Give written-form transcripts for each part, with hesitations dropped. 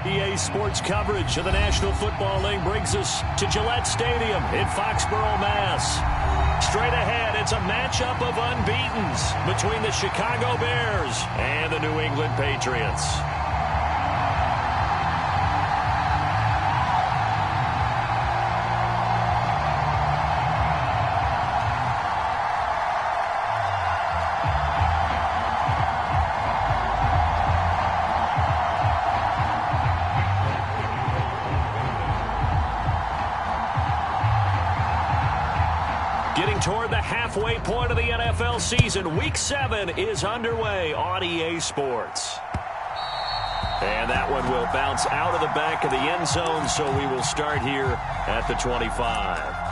EA Sports coverage of the National Football League brings us to Gillette Stadium in Foxborough, Mass. Straight ahead, it's a matchup of unbeatens between the Chicago Bears and the New England Patriots. Getting toward the halfway point of the NFL season, Week 7 is underway on EA Sports. And that one will bounce out of the back of the end zone, so we will start here at the 25.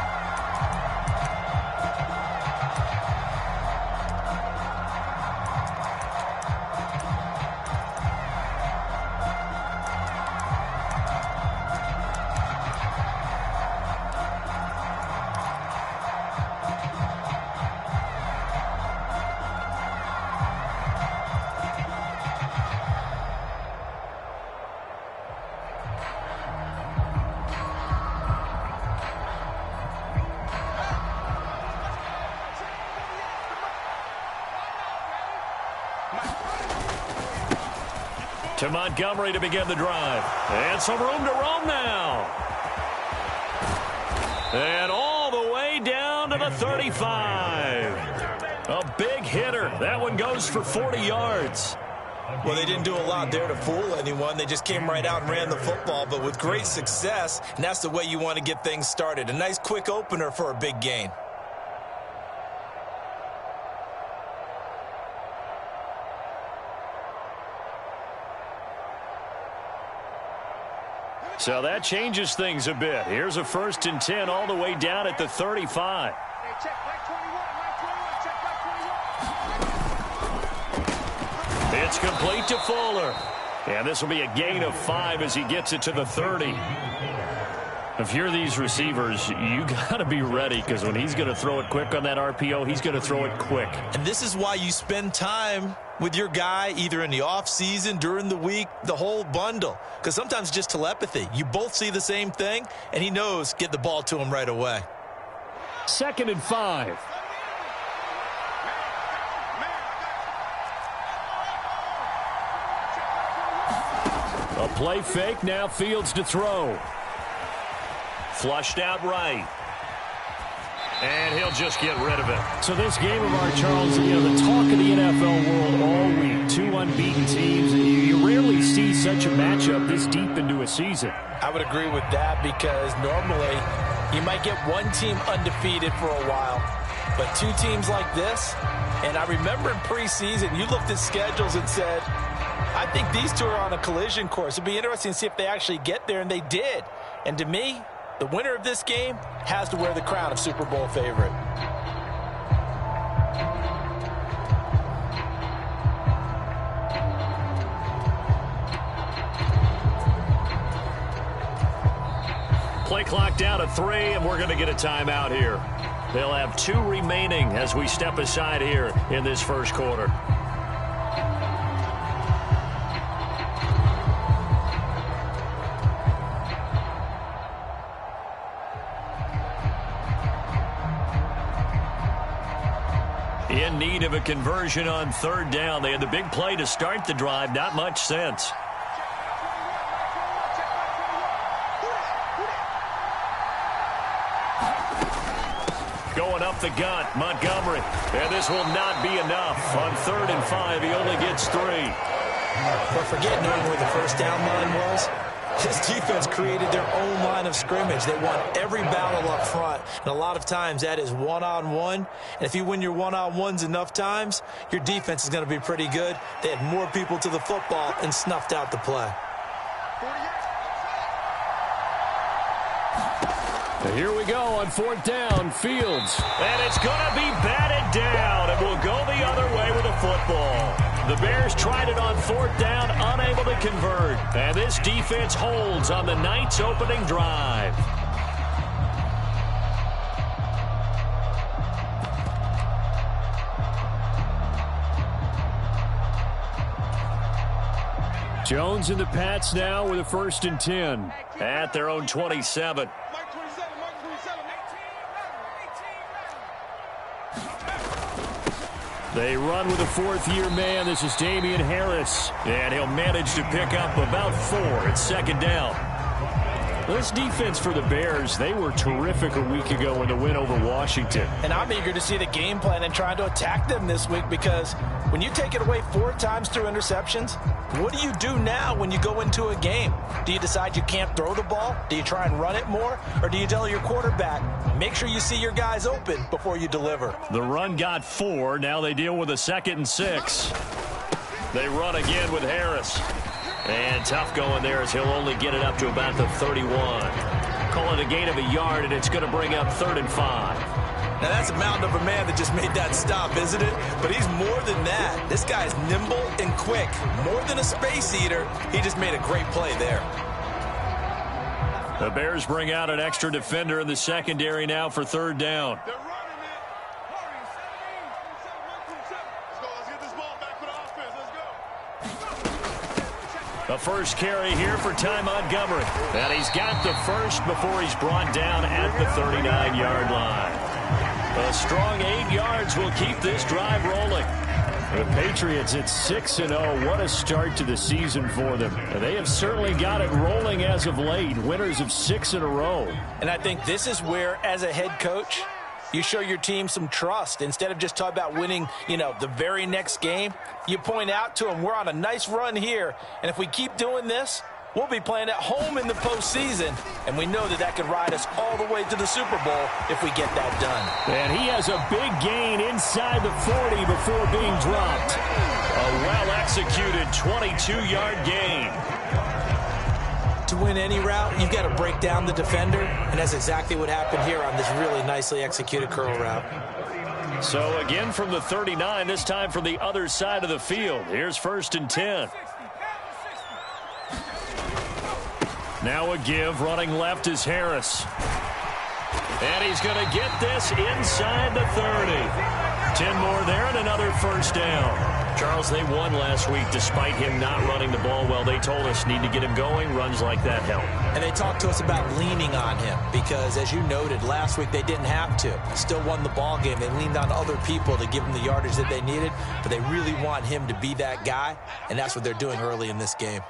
To Montgomery to begin the drive. And some room to roam now. And all the way down to the 35. A big hitter. That one goes for 40 yards. Well, they didn't do a lot there to fool anyone. They just came right out and ran the football, but with great success, and that's the way you want to get things started. A nice quick opener for a big gain. So that changes things a bit. Here's a 1st and 10 all the way down at the 35. It's complete to Fuller. And this will be a gain of 5 as he gets it to the 30. If you're these receivers, you got to be ready, because when he's going to throw it quick on that RPO, he's going to throw it quick. And this is why you spend time with your guy either in the offseason, during the week, the whole bundle. Because sometimes just telepathy. You both see the same thing, and he knows get the ball to him right away. 2nd and 5. A play fake, now Fields to throw. Flushed out right. And he'll just get rid of it. So this game of ours, Charles, the talk of the NFL world all week. 2 unbeaten teams. You rarely see such a matchup this deep into a season. I would agree with that, because normally you might get one team undefeated for a while. But 2 teams like this, and I remember in preseason, you looked at schedules and said, I think these 2 are on a collision course. It'd be interesting to see if they actually get there, and they did. And to me, the winner of this game has to wear the crown of Super Bowl favorite. Play clock down to 3, and we're going to get a timeout here. They'll have 2 remaining as we step aside here in this first quarter. In need of a conversion on 3rd down. They had the big play to start the drive. Not much sense. Going up the gut, Montgomery. And this will not be enough. On 3rd and 5, he only gets 3. But forget knowing where the first down line was. This defense created their own line of scrimmage. They won every battle up front. And a lot of times that is one-on-one. And if you win your one-on-ones enough times, your defense is going to be pretty good. They had more people to the football and snuffed out the play. Here we go on 4th down, Fields. And it's going to be batted down, and we'll go the other way with the football. The Bears tried it on 4th down, unable to convert. And this defense holds on the night's opening drive. Jones and the Pats now with a 1st and 10 at their own 27. They run with a 4th-year man. This is Damian Harris, and he'll manage to pick up about 4 at 2nd down. This defense for the Bears, they were terrific a week ago in the win over Washington. And I'm eager to see the game plan and trying to attack them this week, because when you take it away 4 times through interceptions, what do you do now when you go into a game? Do you decide you can't throw the ball? Do you try and run it more? Or do you tell your quarterback, make sure you see your guys open before you deliver? The run got 4. Now they deal with a 2nd and 6. They run again with Harris. And tough going there as he'll only get it up to about the 31. Call it a gain of a yard, and it's going to bring up 3rd and 5. Now that's a mountain of a man that just made that stop, isn't it? But he's more than that. This guy's nimble and quick. More than a space eater. He just made a great play there. The Bears bring out an extra defender in the secondary now for 3rd down. The first carry here for Ty Montgomery. And he's got the first before he's brought down at the 39-yard line. A strong 8 yards will keep this drive rolling. The Patriots at 6-0. What a start to the season for them. They have certainly got it rolling as of late. Winners of 6 in a row. And I think this is where, as a head coach, you show your team some trust. Instead of just talking about winning, the very next game, you point out to them, we're on a nice run here, and if we keep doing this, we'll be playing at home in the postseason, and we know that could ride us all the way to the Super Bowl if we get that done. And he has a big gain inside the 40 before being dropped. A well-executed 22-yard gain. To win any route, you've got to break down the defender, and that's exactly what happened here on this really nicely executed curl route. So again from the 39, this time from the other side of the field. Here's 1st and 10. Now a give, running left is Harris. And he's going to get this inside the 30. 10 more there and another 1st down. Charles, they won last week despite him not running the ball well. They told us need to get him going. Runs like that help. And they talked to us about leaning on him because, as you noted, last week they didn't have to. Still won the ball game. They leaned on other people to give them the yardage that they needed, but they really want him to be that guy, and that's what they're doing early in this game.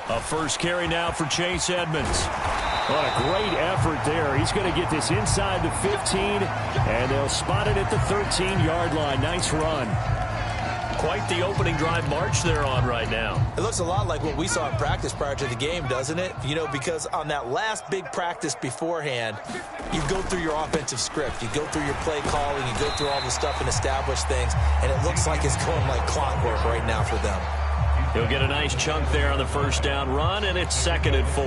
A first carry now for Chase Edmonds. What a great effort there. He's going to get this inside the 15, and they'll spot it at the 13-yard line. Nice run. Quite the opening drive march they're on right now. It looks a lot like what we saw in practice prior to the game, doesn't it? Because on that last big practice beforehand, you go through your offensive script. You go through your play calling. You go through all the stuff and establish things, and it looks like it's going like clockwork right now for them. He'll get a nice chunk there on the 1st down run, and it's 2nd and 4.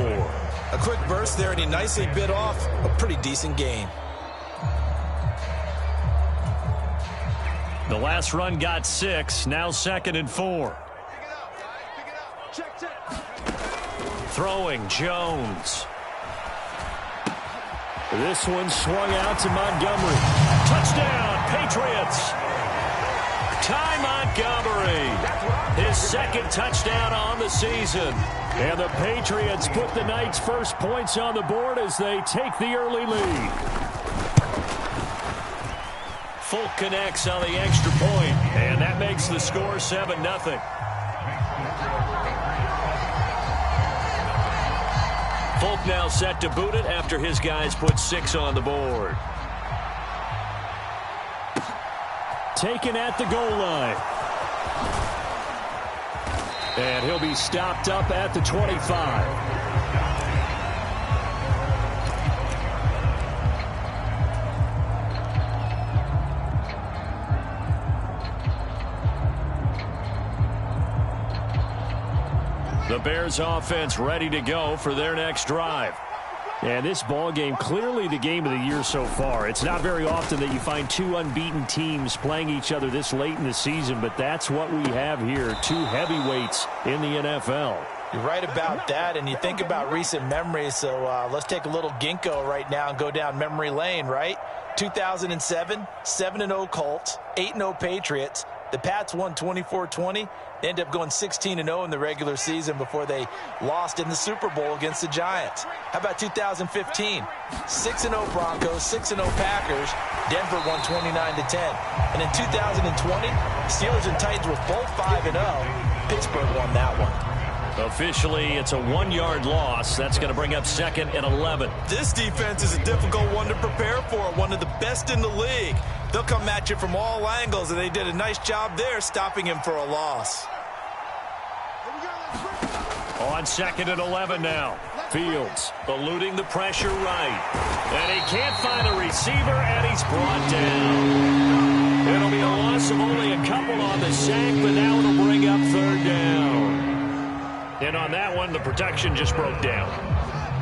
A quick burst there, and he nicely bit off a pretty decent gain. The last run got 6, now 2nd and 4. Throwing, Jones. This one swung out to Montgomery. Touchdown, Patriots! Ty Montgomery, his 2nd touchdown on the season. And the Patriots put the Knights' first points on the board as they take the early lead. Folk connects on the extra point, and that makes the score 7-0. Folk now set to boot it after his guys put 6 on the board. Taken at the goal line. And he'll be stopped up at the 25. The Bears offense ready to go for their next drive. And this ball game, clearly the game of the year so far. It's not very often that you find 2 unbeaten teams playing each other this late in the season, but that's what we have here. 2 heavyweights in the NFL. You're right about that, and you think about recent memories, so let's take a little ginkgo right now and go down memory lane, right? 2007, 7-0 Colts, 8-0 Patriots. The Pats won 24-20. They ended up going 16-0 in the regular season before they lost in the Super Bowl against the Giants. How about 2015? 6-0 Broncos, 6-0 Packers. Denver won 29-10. And in 2020, Steelers and Titans were both 5-0. Pittsburgh won that one. Officially, it's a 1-yard loss. That's going to bring up 2nd and 11. This defense is a difficult one to prepare for, one of the best in the league. They'll come at you from all angles, and they did a nice job there stopping him for a loss. On 2nd and 11 now. Fields eluding the pressure right. And he can't find a receiver, and he's brought down. It'll be a loss of only a couple on the sack, but now it'll bring up 3rd down. And on that one, the protection just broke down.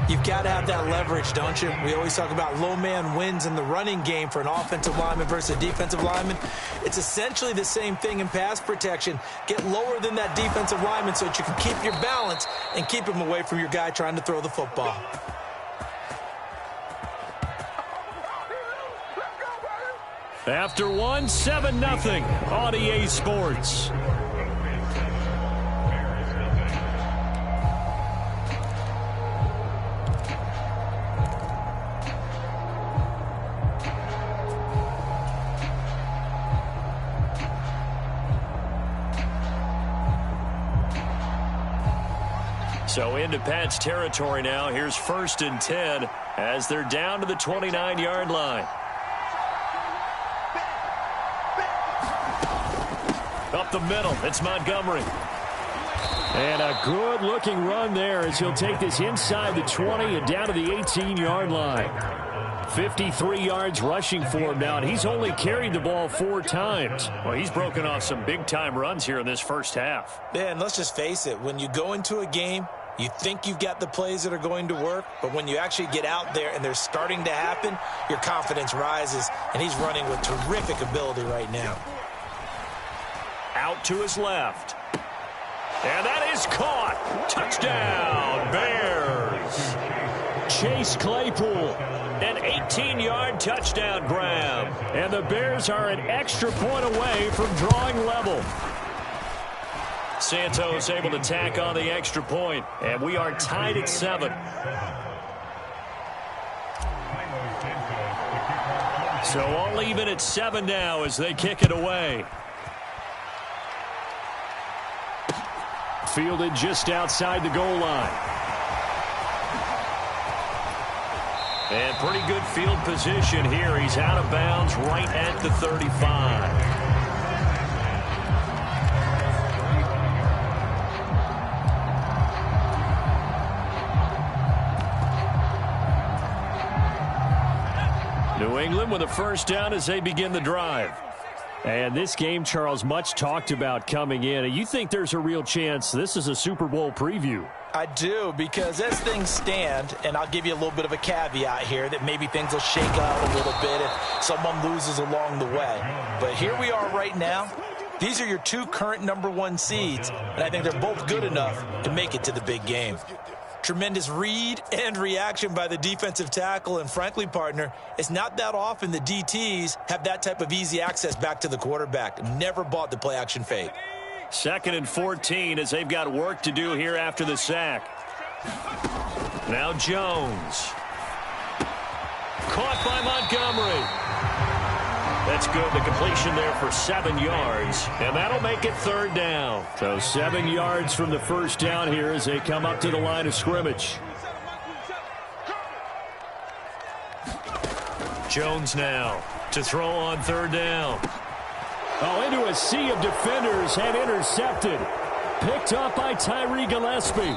You've got to have that leverage, don't you? We always talk about low man wins in the running game for an offensive lineman versus a defensive lineman. It's essentially the same thing in pass protection. Get lower than that defensive lineman so that you can keep your balance and keep him away from your guy trying to throw the football. After one, 7-0 on EA Sports. So into Pat's territory now. Here's 1st and 10 as they're down to the 29-yard line. Up the middle, it's Montgomery. And a good-looking run there as he'll take this inside the 20 and down to the 18-yard line. 53 yards rushing for him now, and he's only carried the ball 4 times. Well, he's broken off some big-time runs here in this first half. Yeah, and let's just face it, when you go into a game, you think you've got the plays that are going to work, but when you actually get out there and they're starting to happen, your confidence rises, and he's running with terrific ability right now. Out to his left. And that is caught. Touchdown, Bears. Chase Claypool, an 18-yard touchdown grab. And the Bears are an extra point away from drawing level. Santos able to tack on the extra point, and we are tied at 7. So all even at 7 now as they kick it away. Fielded just outside the goal line. And pretty good field position here. He's out of bounds right at the 35. New England with a first down as they begin the drive. And this game, Charles, much talked about coming in. And you think there's a real chance this is a Super Bowl preview? I do, because as things stand, and I'll give you a little bit of a caveat here, that maybe things will shake out a little bit if someone loses along the way. But here we are right now. These are your 2 current #1 seeds, and I think they're both good enough to make it to the big game. Tremendous read and reaction by the defensive tackle, and frankly, partner, it's not that often the DTs have that type of easy access back to the quarterback. Never bought the play-action fake. 2nd and 14 as they've got work to do here after the sack. Now Jones. Caught by Montgomery. That's good. The completion there for 7 yards. And that'll make it 3rd down. So 7 yards from the first down here as they come up to the line of scrimmage. Jones now to throw on 3rd down. Oh, into a sea of defenders and intercepted. Picked up by Tyree Gillespie.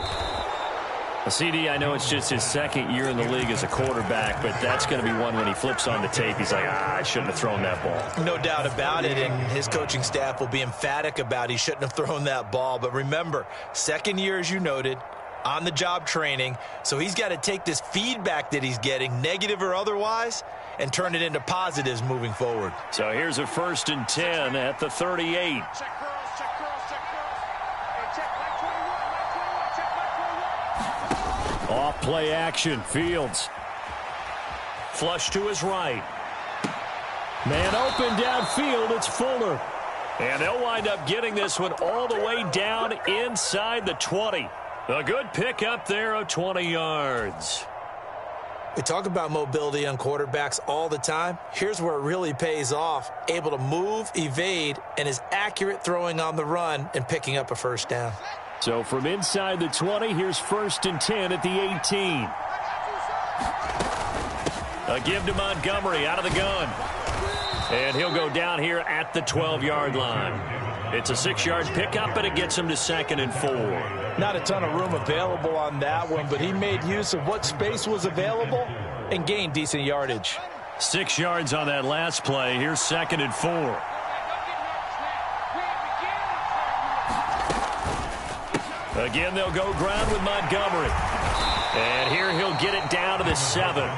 CD, I know it's just his 2nd year in the league as a quarterback, but that's going to be one when he flips on the tape. He's like, I shouldn't have thrown that ball. No doubt about it, and his coaching staff will be emphatic about he shouldn't have thrown that ball. But remember, 2nd year, as you noted, on-the-job training, so he's got to take this feedback that he's getting, negative or otherwise, and turn it into positives moving forward. So here's a 1st and 10 at the 38. Off play action. Fields. Flush to his right. Man open downfield. It's Fuller. And they'll wind up getting this one all the way down inside the 20. A good pick up there of 20 yards. We talk about mobility on quarterbacks all the time. Here's where it really pays off. Able to move, evade, and is accurate throwing on the run and picking up a first down. So from inside the 20, here's 1st and 10 at the 18. A give to Montgomery out of the gun. And he'll go down here at the 12-yard line. It's a 6-yard pickup, and it gets him to 2nd and 4. Not a ton of room available on that one, but he made use of what space was available and gained decent yardage. 6 yards on that last play. Here's 2nd and 4. Again, they'll go ground with Montgomery. And here he'll get it down to the 7.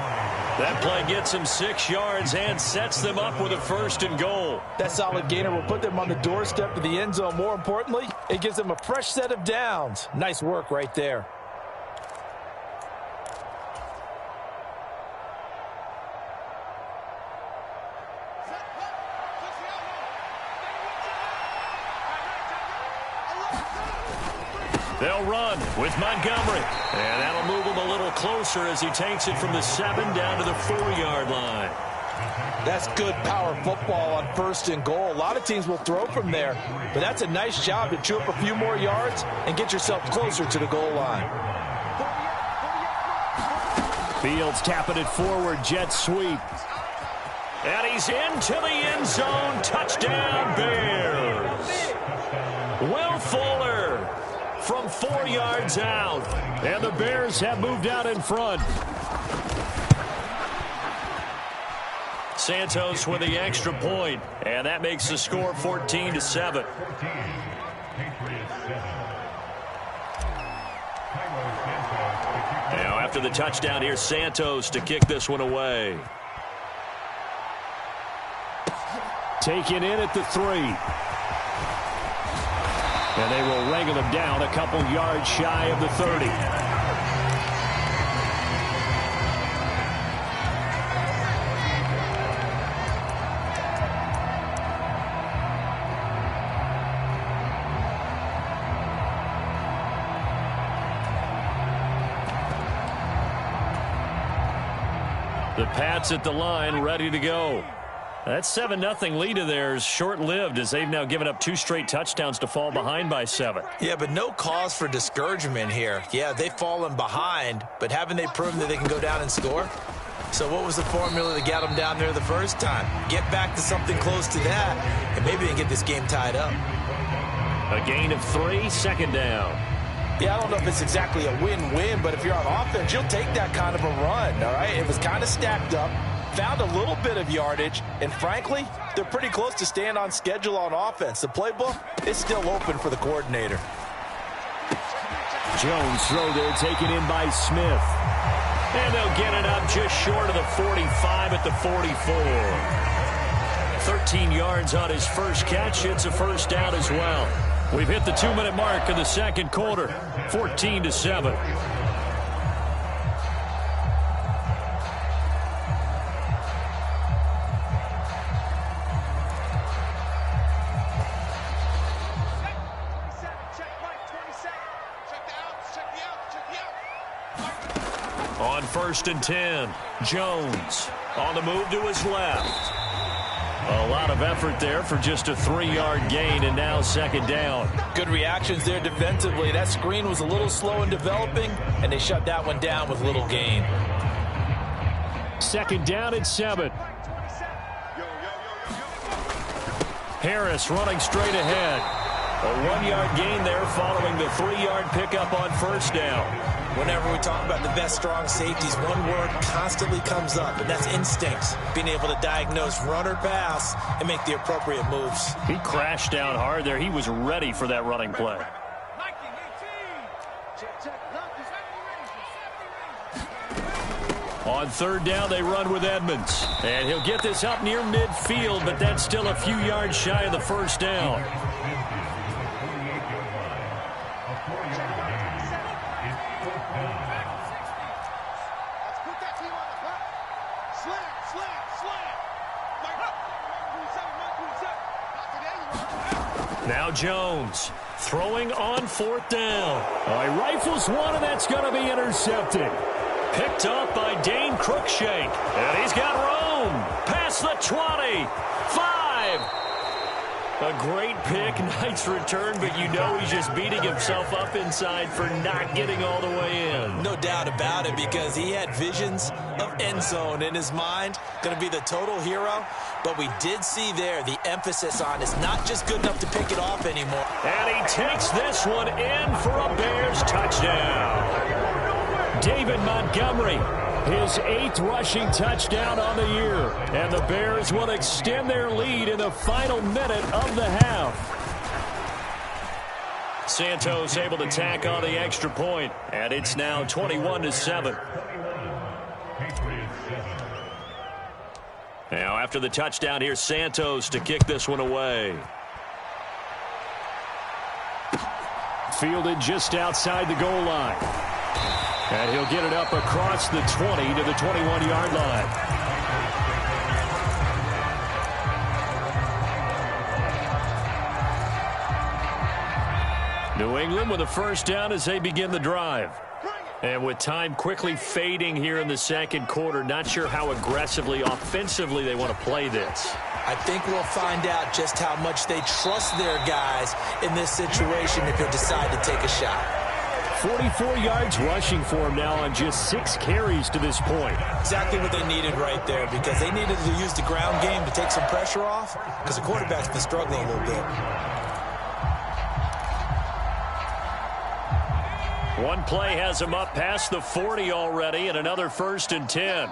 That play gets him 6 yards and sets them up with a 1st and goal. That solid gainer will put them on the doorstep of the end zone. More importantly, it gives them a fresh set of downs. Nice work right there. They'll run with Montgomery. And that'll move him a little closer as he takes it from the 7 down to the 4-yard line. That's good power football on 1st and goal. A lot of teams will throw from there, but that's a nice job to chew up a few more yards and get yourself closer to the goal line. Fields tapping it forward, jet sweep. And he's into the end zone. Touchdown, Bears. Will Fuller from 4 yards out. And the Bears have moved out in front. Santos with the extra point, and that makes the score 14-7. Now after the touchdown, here's Santos to kick this one away. Taken in at the 3. And they will wrangle him down a couple yards shy of the 30. The Pats at the line, ready to go. That 7-0 lead of theirs short-lived as they've now given up 2 straight touchdowns to fall behind by 7. Yeah, but no cause for discouragement here. Yeah, they've fallen behind, but haven't they proven that they can go down and score? So what was the formula that got them down there the first time? Get back to something close to that, and maybe they can get this game tied up. A gain of 3, 2nd down. Yeah, I don't know if it's exactly a win-win, but if you're on offense, you'll take that kind of a run, all right? It was kind of stacked up. Found a little bit of yardage, and frankly, they're pretty close to staying on schedule on offense. The playbook is still open for the coordinator. Jones throw there, taken in by Smith. And they'll get it up just short of the 45 at the 44. 13 yards on his first catch. It's a 1st down as well. We've hit the 2-minute mark of the 2nd quarter, 14-7. On 1st and 10, Jones on the move to his left. A lot of effort there for just a 3-yard gain, and now 2nd down. Good reactions there defensively. That screen was a little slow in developing, and they shut that one down with little gain. 2nd down and 7. Harris running straight ahead. A 1-yard gain there following the 3-yard pickup on 1st down. Whenever we talk about the best strong safeties, one word constantly comes up, and that's instincts. Being able to diagnose run or pass and make the appropriate moves. He crashed down hard there. He was ready for that running play. On 3rd down, they run with Edmonds. And he'll get this up near midfield, but that's still a few yards shy of the 1st down. Now Jones throwing on 4th down. He rifles one, and that's going to be intercepted. Picked up by Dane Cruikshank. And he's got room. Past the 20. 5. A great pick. Nice return, but you know he's just beating himself up inside for not getting all the way in. No doubt about it, because he had visions of end zone in his mind. Going to be the total hero. But we did see there the emphasis on it's not just good enough to pick it off anymore. And he takes this one in for a Bears touchdown. David Montgomery, his 8th rushing touchdown on the year. And the Bears will extend their lead in the final minute of the half. Santos able to tack on the extra point, and it's now 21-7. Now, after the touchdown, here's Santos to kick this one away. Fielded just outside the goal line. And he'll get it up across the 20 to the 21-yard line. New England with a first down as they begin the drive. And with time quickly fading here in the second quarter, not sure how aggressively, offensively they want to play this. I think we'll find out just how much they trust their guys in this situation if they decide to take a shot. 44 yards rushing for him now on just 6 carries to this point. Exactly what they needed right there, because they needed to use the ground game to take some pressure off, because the quarterback's been struggling a little bit. One play has him up past the 40 already, and another 1st and 10.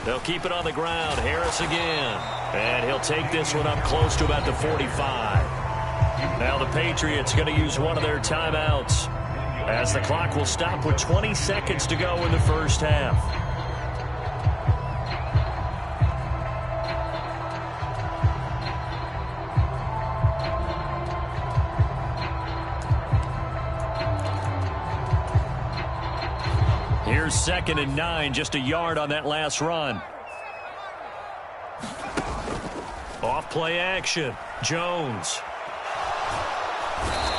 They'll keep it on the ground. Harris again. And he'll take this one up close to about the 45. Now the Patriots going to use one of their timeouts, as the clock will stop with 20 seconds to go in the first half. Here's 2nd and 9, just a yard on that last run. Off play action. Jones.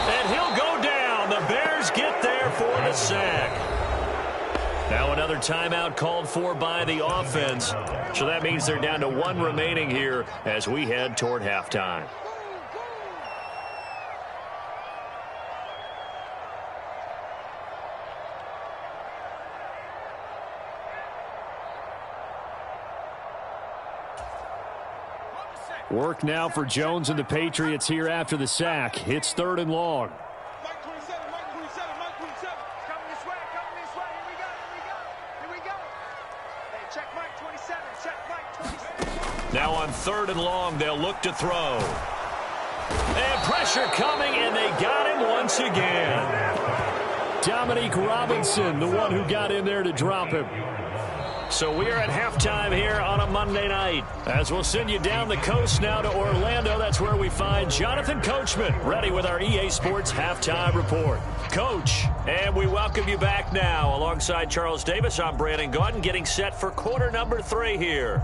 And he'll go down. The Bears get there for the sack. Now another timeout called for by the offense. So that means they're down to 1 remaining here as we head toward halftime. Work now for Jones and the Patriots here after the sack. It's 3rd and long. Mike 27, Mike 27, Mike 27. Coming this way, here we go. Hey, check Mike 27, check Mike 27. Now on 3rd and long, they'll look to throw. And pressure coming, and they got him once again. Dominique Robinson, the one who got in there to drop him. So we are at halftime here on a Monday night. As we'll send you down the coast now to Orlando, that's where we find Jonathan Coachman, ready with our EA Sports Halftime Report. Coach, and we welcome you back now. Alongside Charles Davis, I'm Brandon Gaudin, getting set for quarter number 3 here.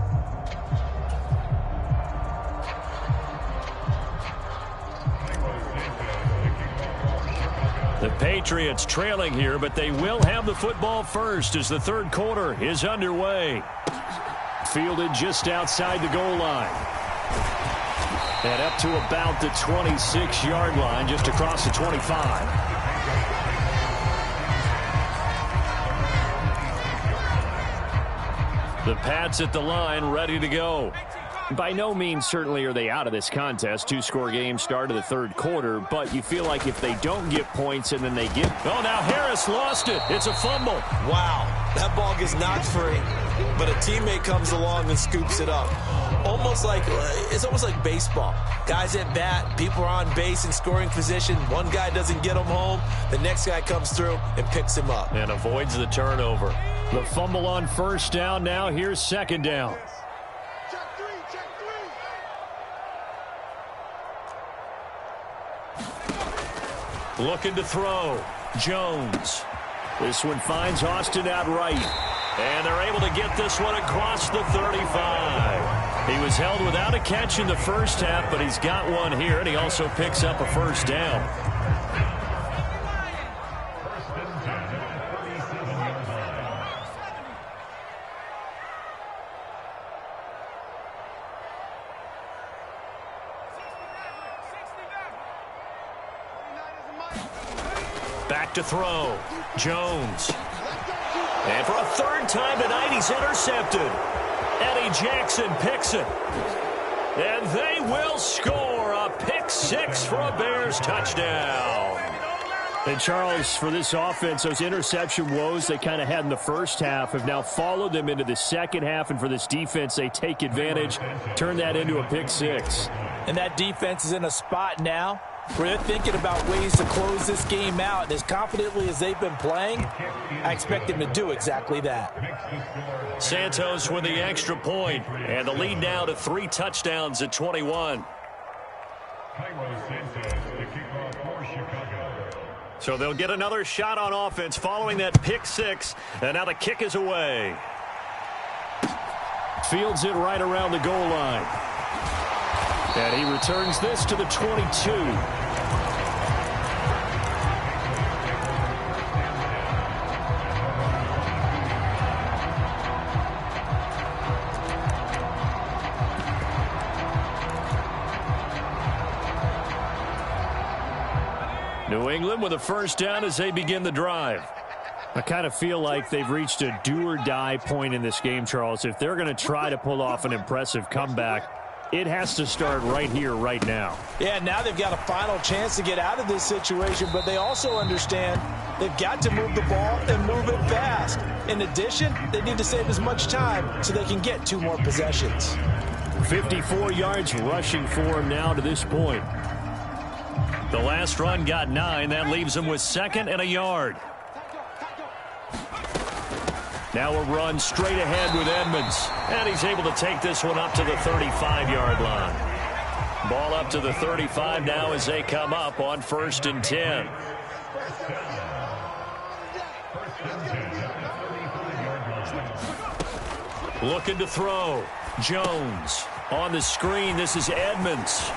The Patriots trailing here, but they will have the football first as the 3rd quarter is underway. Fielded just outside the goal line. And up to about the 26-yard line, just across the 25. The Pats at the line, ready to go. By no means certainly are they out of this contest. 2-score game start of the 3rd quarter, but you feel like if they don't get points and then they get... Oh, now Harris lost it. It's a fumble. Wow, that ball gets knocked free, but a teammate comes along and scoops it up. It's almost like baseball. Guys at bat, people are on base in scoring position. One guy doesn't get him home. The next guy comes through and picks him up. And avoids the turnover. The fumble on 1st down. Now here's 2nd down. Looking to throw. Jones. This one finds Austin out right. And they're able to get this one across the 35. He was held without a catch in the first half, but he's got one here, and he also picks up a first down. Back to throw. Jones. And for a third time tonight, he's intercepted. Eddie Jackson picks it. And they will score a pick six for a Bears touchdown. And Charles, for this offense, those interception woes they kind of had in the first half have now followed them into the second half. And for this defense, they take advantage, turn that into a pick six. And that defense is in a spot now where they're thinking about ways to close this game out. And as confidently as they've been playing, I expect them to do exactly that. Santos with the extra point, and the lead now to 3 touchdowns at 21. So they'll get another shot on offense following that pick six, and now the kick is away. Fields it right around the goal line. And he returns this to the 22. New England with a first down as they begin the drive. I kind of feel like they've reached a do-or-die point in this game, Charles. If they're going to try to pull off an impressive comeback, it has to start right here, right now. Yeah, now they've got a final chance to get out of this situation, but they also understand they've got to move the ball and move it fast. In addition, they need to save as much time so they can get 2 more possessions. 54 yards rushing for him now to this point. The last run got 9. That leaves him with 2nd and a yard. Now a run straight ahead with Edmonds. And he's able to take this one up to the 35-yard line. Ball up to the 35 now as they come up on 1st and 10. Looking to throw. Jones on the screen. This is Edmonds.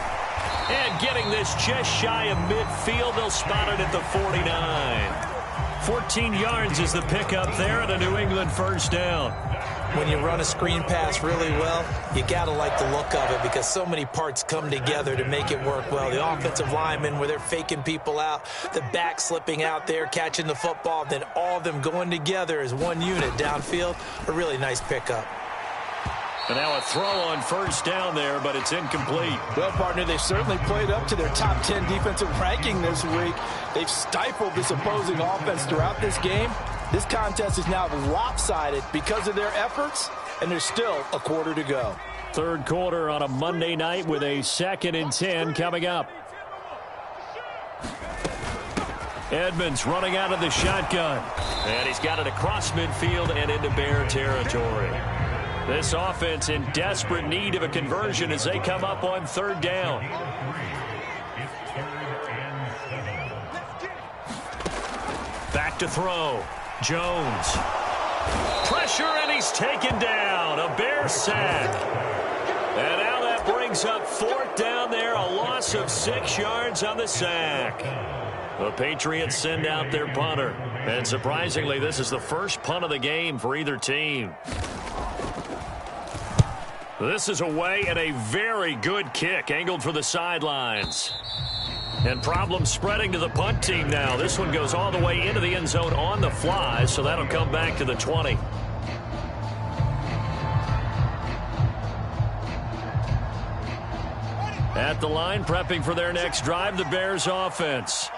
And getting this just shy of midfield. They'll spot it at the 49. 14 yards is the pickup there and a New England first down. When you run a screen pass really well, you got to like the look of it because so many parts come together to make it work well. The offensive linemen where they're faking people out, the back slipping out there, catching the football, then all of them going together as one unit downfield. A really nice pickup. And now a throw on first down there, but it's incomplete. Well, partner, they've certainly played up to their top 10 defensive ranking this week. They've stifled this opposing offense throughout this game. This contest is now lopsided because of their efforts, and there's still a quarter to go. Third quarter on a Monday night with a 2nd and 10 coming up. Edmonds running out of the shotgun. And he's got it across midfield and into Bear territory. This offense in desperate need of a conversion as they come up on 3rd down. Back to throw. Jones. Pressure, and he's taken down. A Bear sack. And now that brings up 4th down there. A loss of 6 yards on the sack. The Patriots send out their punter. And surprisingly, this is the first punt of the game for either team. This is away and a very good kick angled for the sidelines. And problems spreading to the punt team now. This one goes all the way into the end zone on the fly, so that'll come back to the 20. At the line, prepping for their next drive, the Bears offense.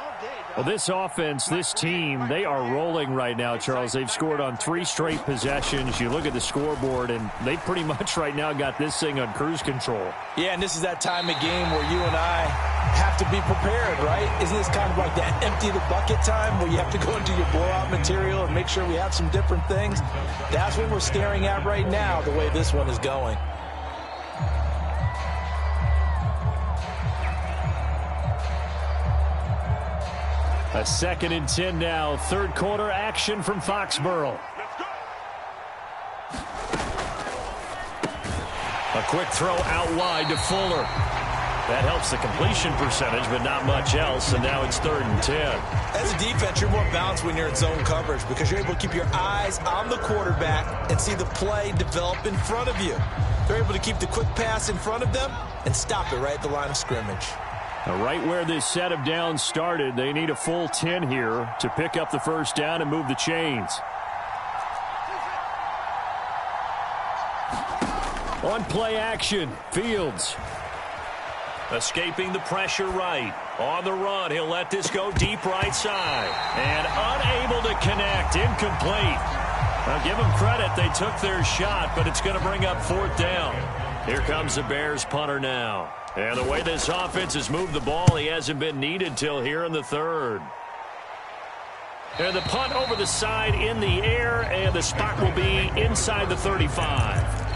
Well, this offense, this team, they are rolling right now, Charles. They've scored on 3 straight possessions. You look at the scoreboard, and they pretty much right now got this thing on cruise control. Yeah, and this is that time of game where you and I have to be prepared, right? Isn't this kind of like that empty the bucket time where you have to go into your blowout material and make sure we have some different things? That's what we're staring at right now, the way this one is going. A 2nd and 10 now. Third quarter action from Foxborough. A quick throw out wide to Fuller. That helps the completion percentage, but not much else, and now it's 3rd and 10. As a defense, you're more balanced when you're in zone coverage because you're able to keep your eyes on the quarterback and see the play develop in front of you. They're able to keep the quick pass in front of them and stop it right at the line of scrimmage. Now, right where this set of downs started, they need a full 10 here to pick up the first down and move the chains. On play action, Fields. Escaping the pressure right. On the run, he'll let this go deep right side. And unable to connect, incomplete. Now, give them credit, they took their shot, but it's going to bring up 4th down. Here comes the Bears punter now. And the way this offense has moved the ball, he hasn't been needed till here in the 3rd. And the punt over the side in the air, and the spot will be inside the 35.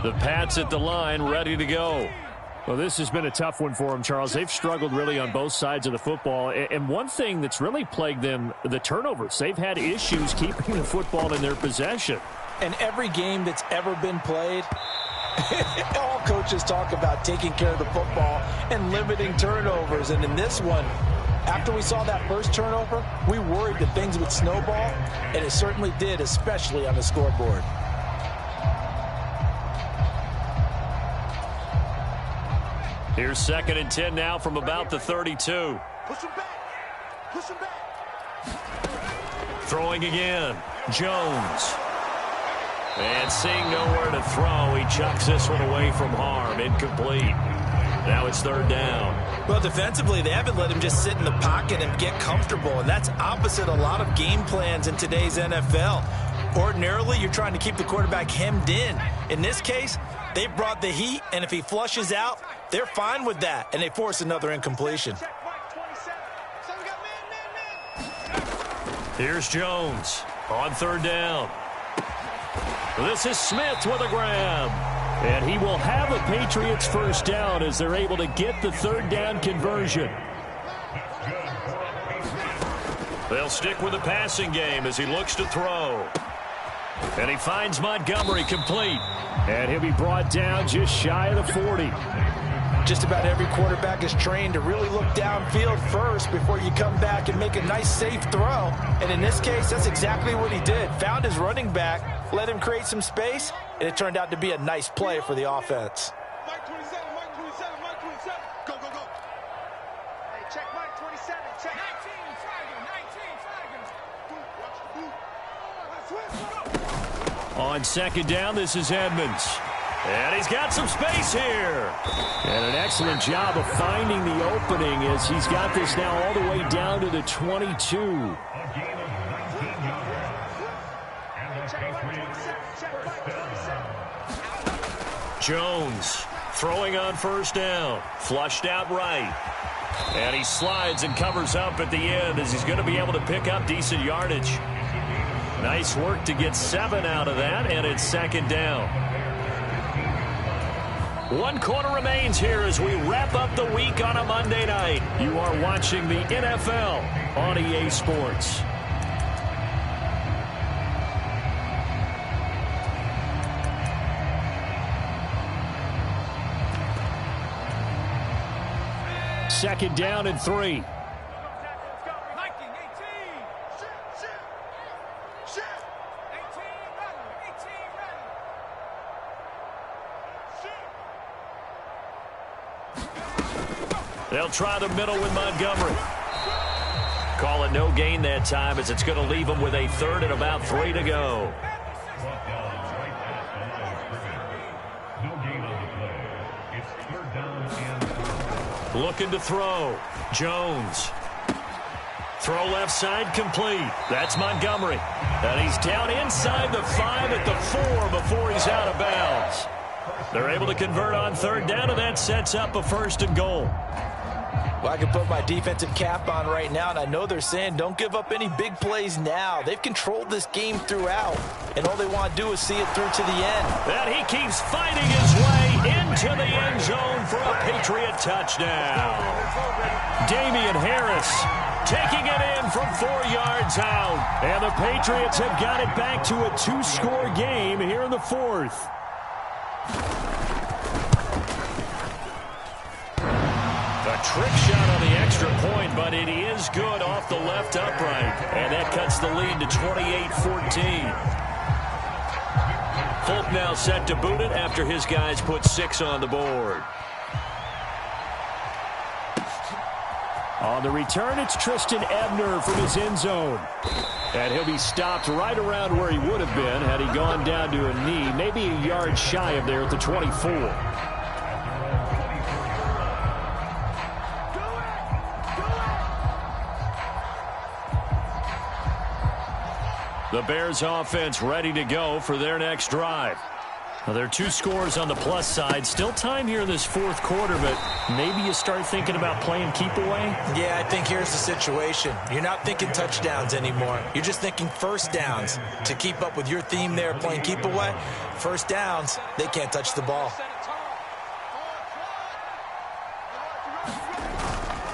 The Pats at the line, ready to go. Well, this has been a tough one for them, Charles. They've struggled really on both sides of the football. And one thing that's really plagued them, the turnovers. They've had issues keeping the football in their possession. And every game that's ever been played, all coaches talk about taking care of the football and limiting turnovers. And in this one, after we saw that first turnover, we worried that things would snowball, and it certainly did, especially on the scoreboard. Here's 2nd and 10 now from about the 32. Push him back. Push him back. Throwing again. Jones. And seeing nowhere to throw, he chucks this one away from harm. Incomplete. Now it's 3rd down. Well, defensively, they haven't let him just sit in the pocket and get comfortable, and that's opposite a lot of game plans in today's NFL. Ordinarily, you're trying to keep the quarterback hemmed in. In this case, they brought the heat, and if he flushes out, they're fine with that, and they force another incompletion. Here's Jones on 3rd down. This is Smith with a grab. And he will have a Patriots first down as they're able to get the 3rd down conversion. They'll stick with the passing game as he looks to throw. And he finds Montgomery complete. And he'll be brought down just shy of the 40. Just about every quarterback is trained to really look downfield first before you come back and make a nice, safe throw. And in this case, that's exactly what he did. Found his running back, let him create some space, and it turned out to be a nice play for the offense. Mike 27, Mike 27, Mike 27. Go, go, go. Hey, check Mike 27, check. 19, flagging, 19, flagging. On 2nd down, this is Edmonds. And he's got some space here. And an excellent job of finding the opening as he's got this now all the way down to the 22. Jones throwing on 1st down. Flushed out right. And he slides and covers up at the end as he's going to be able to pick up decent yardage. Nice work to get 7 out of that, and it's 2nd down. 1 quarter remains here as we wrap up the week on a Monday night. You are watching the NFL on EA Sports. Second down and 3. They'll try the middle with Montgomery. Call it no gain that time as it's going to leave them with a 3rd and about 3 to go. Looking to throw. Jones. Throw left side complete. That's Montgomery. And he's down inside the 5 at the 4 before he's out of bounds. They're able to convert on 3rd down, and that sets up a 1st and goal. Well, I can put my defensive cap on right now, and I know they're saying don't give up any big plays now. They've controlled this game throughout, and all they want to do is see it through to the end. And he keeps fighting his way into the end zone for a Patriot touchdown. Damian Harris taking it in from 4 yards out. And the Patriots have got it back to a 2-score game here in the fourth. A trick shot on the extra point, but it is good off the left upright. And that cuts the lead to 28-14. Folk now set to boot it after his guys put 6 on the board. On the return, it's Tristan Ebner from his end zone. And he'll be stopped right around where he would have been had he gone down to a knee, maybe a yard shy of there at the 24. The Bears offense ready to go for their next drive. Well, there are 2 scores on the plus side. Still time here in this fourth quarter, but maybe you start thinking about playing keep away? Yeah, I think here's the situation. You're not thinking touchdowns anymore. You're just thinking first downs. To keep up with your theme there, playing keep away, first downs, they can't touch the ball.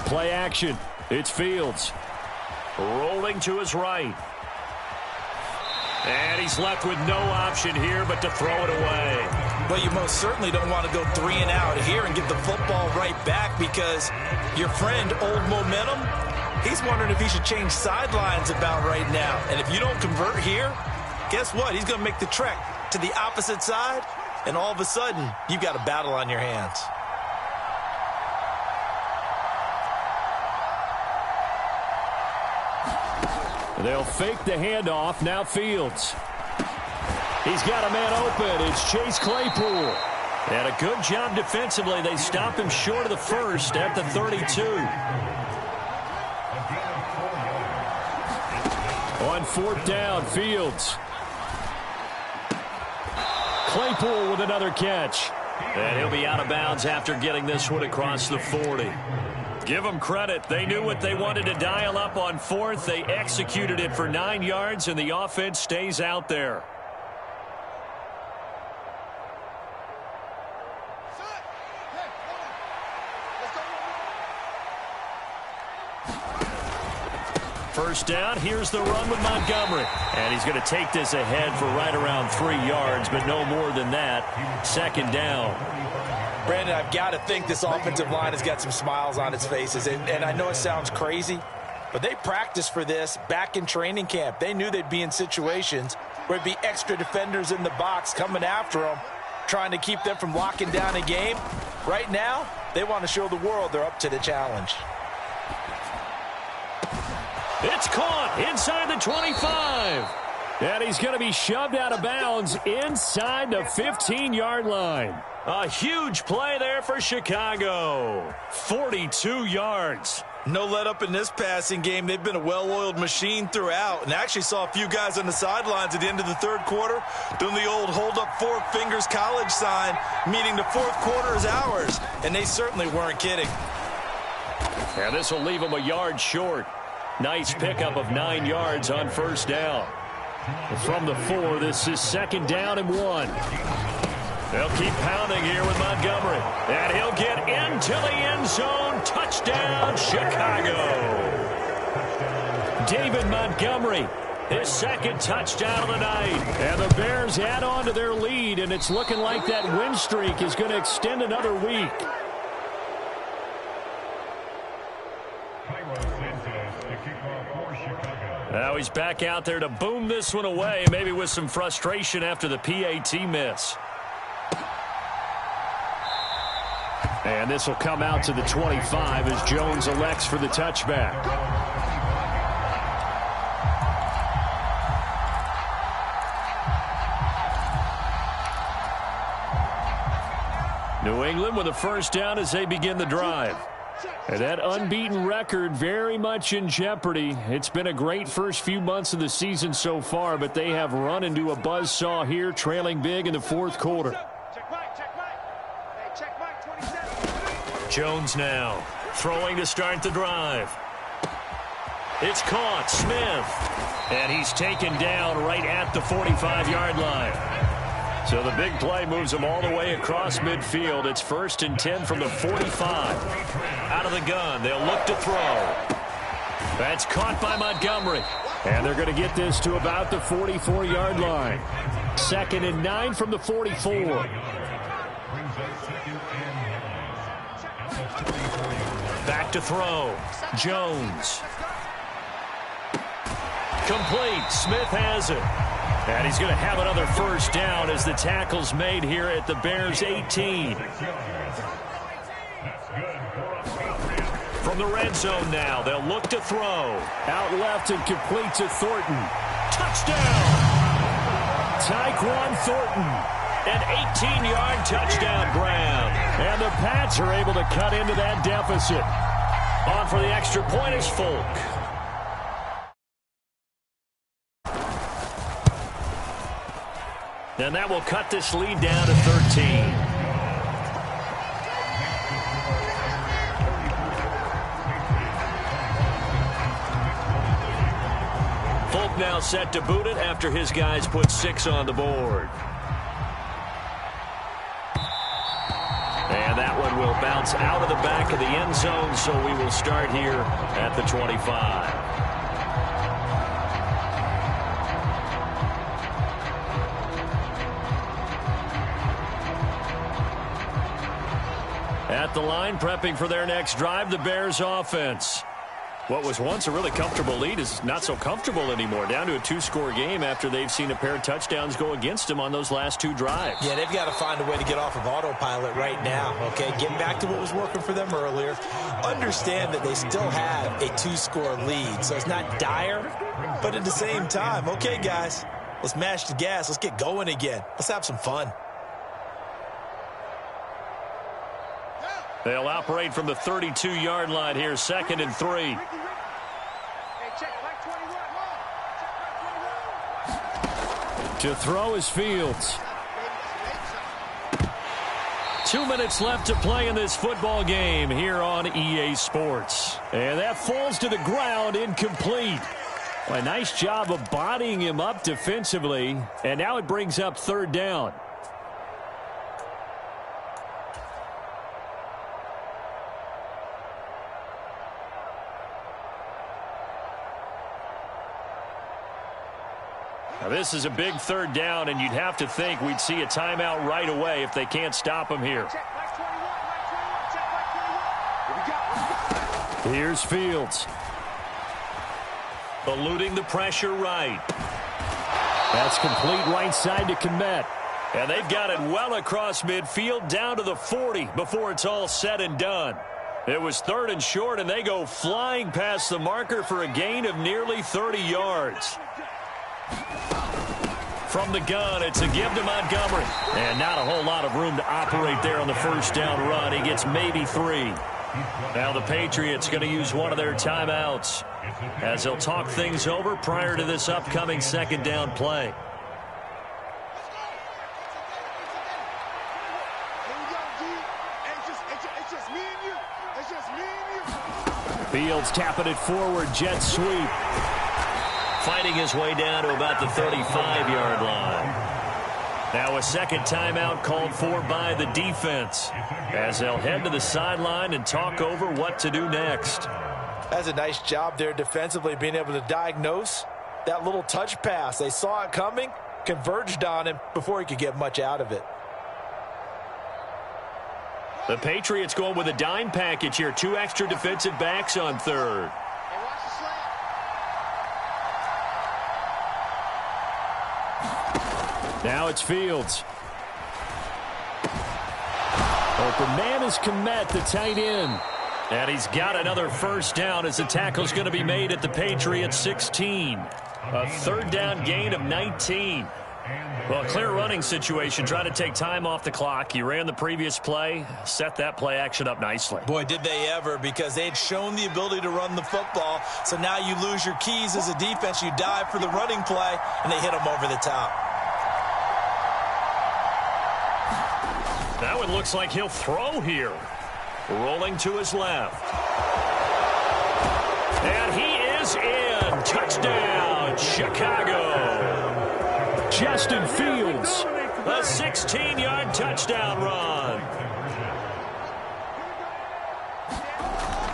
Play action. It's Fields. Rolling to his right. And he's left with no option here but to throw it away. Well, you most certainly don't want to go 3 and out here and give the football right back, because your friend, Old Momentum, he's wondering if he should change sidelines about right now. And if you don't convert here, guess what? He's going to make the trek to the opposite side, and all of a sudden, you've got a battle on your hands. They'll fake the handoff. Now Fields. He's got a man open. It's Chase Claypool. And a good job defensively. They stop him short of the first at the 32. On 4th down, Fields. Claypool with another catch. And he'll be out of bounds after getting this one across the 40. Give them credit. They knew what they wanted to dial up on 4th. They executed it for 9 yards, and the offense stays out there. First down, here's the run with Montgomery. And he's going to take this ahead for right around 3 yards, but no more than that. 2nd down. Brandon, I've got to think this offensive line has got some smiles on its faces. And I know it sounds crazy, but they practiced for this back in training camp. They knew they'd be in situations where it'd be extra defenders in the box coming after them, trying to keep them from locking down a game. Right now, they want to show the world they're up to the challenge. It's caught inside the 25. And he's going to be shoved out of bounds inside the 15-yard line. A huge play there for Chicago. 42 yards. No let up in this passing game. They've been a well-oiled machine throughout. And actually saw a few guys on the sidelines at the end of the 3rd quarter doing the old hold up 4 fingers college sign, meaning the 4th quarter is ours. And they certainly weren't kidding. And this will leave them a yard short. Nice pickup of 9 yards on 1st down. From the 4, this is 2nd down and 1. They'll keep pounding here with Montgomery. And he'll get into the end zone. Touchdown, Chicago. David Montgomery, his 2nd touchdown of the night. And the Bears add on to their lead, and it's looking like that win streak is going to extend another week. Now he's back out there to boom this one away, maybe with some frustration after the PAT miss. And this will come out to the 25 as Jones elects for the touchback. New England with a 1st down as they begin the drive. And that unbeaten record very much in jeopardy. It's been a great first few months of the season so far, but they have run into a buzzsaw here, trailing big in the 4th quarter. Check Mike. Hey, check Mike, 27. Jones now Throwing to start the drive. It's caught. Smith. And he's taken down right at the 45-yard line. So the big play moves him all the way across midfield. It's 1st and 10 from the 45. Out of the gun. They'll look to throw. That's caught by Montgomery. And they're going to get this to about the 44-yard line. 2nd and 9 from the 44. Back to throw. Jones. Complete. Smith has it. And he's going to have another first down as the tackle's made here at the Bears' 18. From the red zone now, they'll look to throw. Out left and complete to Thornton. Touchdown! Tyquan Thornton. An 18-yard touchdown grab. And the Pats are able to cut into that deficit. On for the extra point is Folk. And that will cut this lead down to 13. Folk now set to boot it after his guys put 6 on the board. And that one will bounce out of the back of the end zone, so we will start here at the 25. At the line, prepping for their next drive, the Bears offense. What was once a really comfortable lead is not so comfortable anymore. Down to a 2-score game after they've seen a pair of touchdowns go against them on those last 2 drives. Yeah, they've got to find a way to get off of autopilot right now, okay? Getting back to what was working for them earlier. Understand that they still have a 2-score lead, so it's not dire, but at the same time, okay, guys, let's mash the gas. Let's get going again. Let's have some fun. They'll operate from the 32-yard line here, 2nd and 3. To throw is Fields. 2 minutes left to play in this football game here on EA Sports. And that falls to the ground, incomplete. Well, a nice job of bodying him up defensively. And now it brings up 3rd down. Now, this is a big 3rd down, and you'd have to think we'd see a timeout right away if they can't stop him here. Here's Fields. Eluding the pressure right. That's complete right side to Kmet. And they've got it well across midfield down to the 40 before it's all said and done. It was 3rd and short, and they go flying past the marker for a gain of nearly 30 yards. From the gun, it's a give to Montgomery. And not a whole lot of room to operate there on the first down run. He gets maybe 3. Now the Patriots going to use one of their timeouts as they'll talk things over prior to this upcoming 2nd down play. Fields tapping it forward, jet sweep. Fighting his way down to about the 35-yard line. Now a 2nd timeout called for by the defense as they'll head to the sideline and talk over what to do next. That's a nice job there defensively, being able to diagnose that little touch pass. They saw it coming, converged on him before he could get much out of it. The Patriots going with a dime package here. 2 extra defensive backs on 3rd. Now it's Fields. Open man is Kmet, the tight end. And he's got another first down as the tackle's going to be made at the Patriots 16. A 3rd down gain of 19. Well, a clear running situation, trying to take time off the clock. He ran the previous play, set that play action up nicely. Boy, did they ever, because they had shown the ability to run the football. So now you lose your keys as a defense. You dive for the running play, and they hit him over the top. That one looks like he'll throw here. Rolling to his left. And he is in. Touchdown, Chicago. Justin Fields, a 16-yard touchdown run.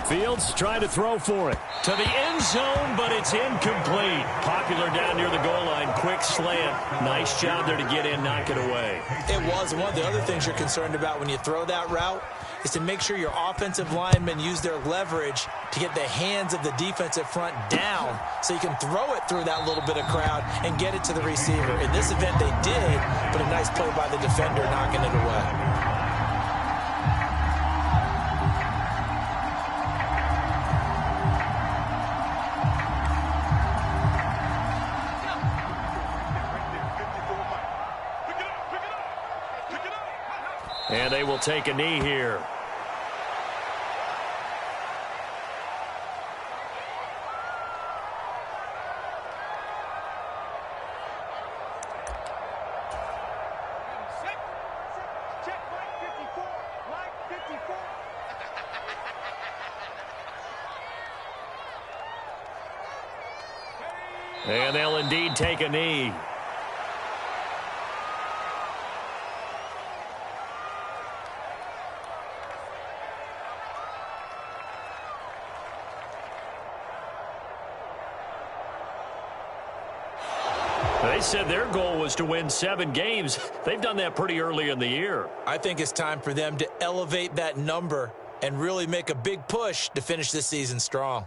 Fields trying to throw for it. To the end zone, but it's incomplete. Popular down near the goal line. Quick slant. Nice job there to get in, knock it away. It was. One of the other things you're concerned about when you throw that route is to make sure your offensive linemen use their leverage to get the hands of the defensive front down so you can throw it through that little bit of crowd and get it to the receiver. In this event, they did, but a nice play by the defender knocking it away. And they will take a knee here. And they'll indeed take a knee. They said their goal was to win 7 games. They've done that pretty early in the year. I think it's time for them to elevate that number and really make a big push to finish this season strong.